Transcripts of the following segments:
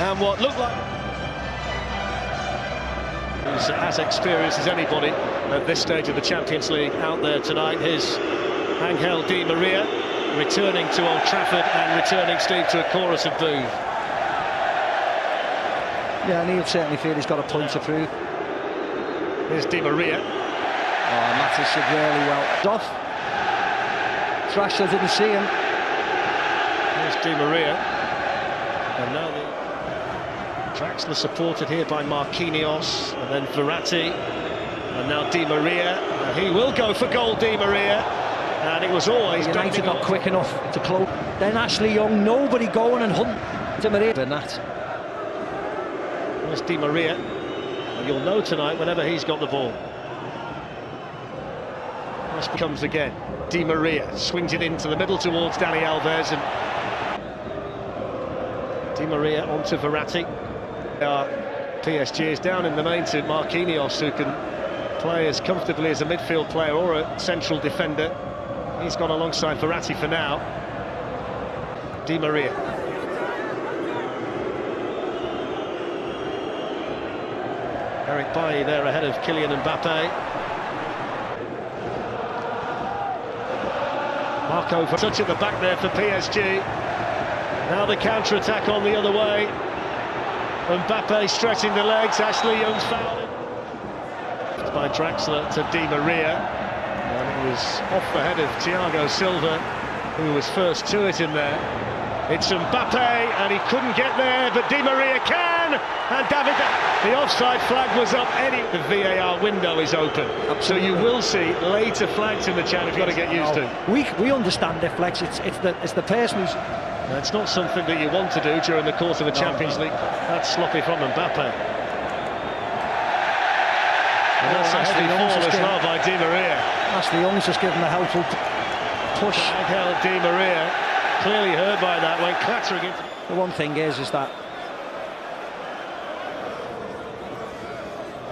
and what looked like... He's as experienced as anybody at this stage of the Champions League out there tonight. Here's Angel Di Maria returning to Old Trafford and returning, Steve, to a chorus of boos. Yeah, and he'll certainly feel he's got a point to prove. Here's Di Maria. Oh, Matic did really well. Off. Thrasher didn't see him. Here's Di Maria. And now the Draxler supported here by Marquinhos, and then Verratti, and now Di Maria. He will go for goal, Di Maria. And it was always... United not quick enough to close. Then Ashley Young, nobody going and hunting Di Maria. There's Di Maria. And you'll know tonight whenever he's got the ball. This comes again. Di Maria swings it into the middle towards Dani Alves, and Di Maria onto Verratti. PSG is down in the main to Marquinhos, who can play as comfortably as a midfield player or a central defender. He's gone alongside Verratti for now. Di Maria. Eric Bailly there ahead of Kylian Mbappe. Marco for touch at the back there for PSG. Now the counter-attack on the other way. Mbappe stretching the legs. Ashley Young's fouled by Draxler to Di Maria, and it was off the head of Thiago Silva, who was first to it in there. It's Mbappe, and he couldn't get there, but Di Maria can, and David, the offside flag was up. The VAR window is open. Absolutely. So you will see later flags in the challenge. You've got to get used to. We understand the flags. It's the person who's... It's not something that you want to do during the course of a Champions League. That's sloppy from Mbappe. And that's a heavy fall as well by Di Maria. Ashley Young's just given a helpful push. Angel Di Maria, clearly hurt by that, went clattering into... The one thing is that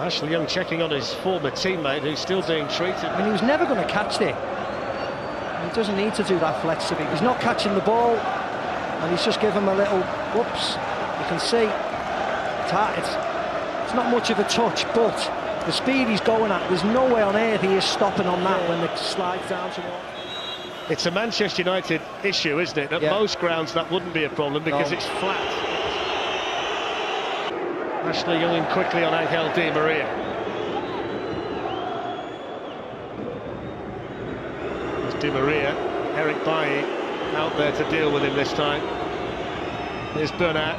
Ashley Young checking on his former teammate, who's still being treated. I mean, he was never going to catch it. He doesn't need to do that flexibly. He's not catching the ball, and he's just given him a little whoops. You can see it's not much of a touch, but the speed he's going at, there's no way on earth he is stopping on that when it slides down towards. It's a Manchester United issue, isn't it? At most grounds that wouldn't be a problem because it's flat. Ashley Young in quickly on Angel Di Maria. There's Di Maria. Eric Bailly out there to deal with him this time. Here's Bernat.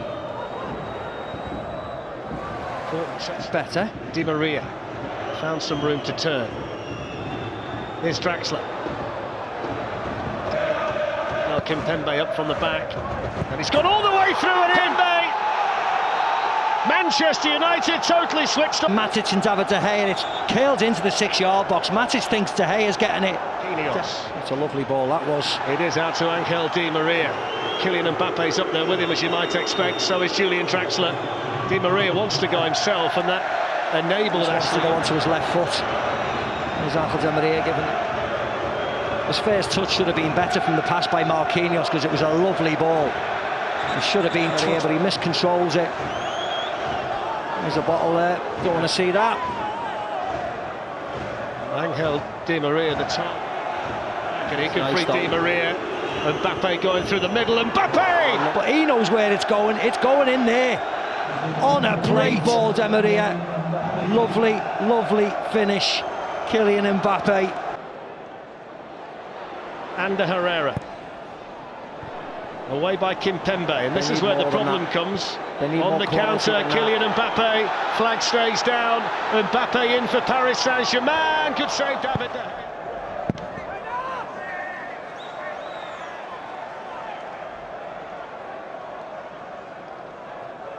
Better. Di Maria found some room to turn. Here's Draxler. Now Kimpembe up from the back, and he's gone all the way through and in. Manchester United totally switched up. Matic and David De Gea, and it's curled into the 6-yard box. Matic thinks De Gea is getting it. It's a lovely ball, that was. It is out to Angel Di Maria. Kylian Mbappe's up there with him, as you might expect. So is Julian Draxler. Di Maria wants to go himself, and that enabled us to go onto his left foot. There's Angel Di Maria giving it. His first touch should have been better from the pass by Marquinhos, because it was a lovely ball. It should have been clear, but he miscontrols it. There's a bottle there. Don't want to see that. Angel Di Maria, the top. And he can free Di Maria. Mbappe going through the middle. Mbappe! But he knows where it's going. It's going in there. On a plate ball, Di Maria. Lovely, lovely finish. Kylian Mbappe. Ander Herrera. Away by Kimpembe, and this is where the problem comes. On the counter, Kylian Mbappe, flag stays down, Mbappe in for Paris Saint-Germain, good save David De Gea.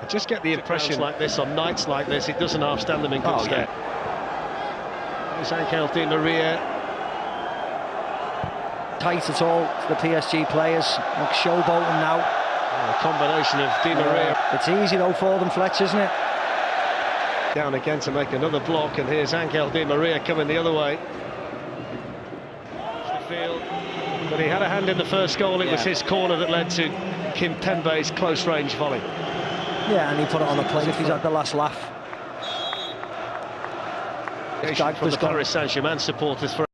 I just get the impression like this, on nights like this, it doesn't half stand them in good stead. There's Angel Di Maria. Tight at all to the PSG players, like showboating now. A combination of Di Maria. It's easy though for them, Fletch, isn't it? Down again to make another block, and here's Angel Di Maria coming the other way. The field, but he had a hand in the first goal. It was his corner that led to Kimpembe's close-range volley. Yeah, and he put it on the plate if he's had the last laugh. From the Paris Saint-Germain supporters for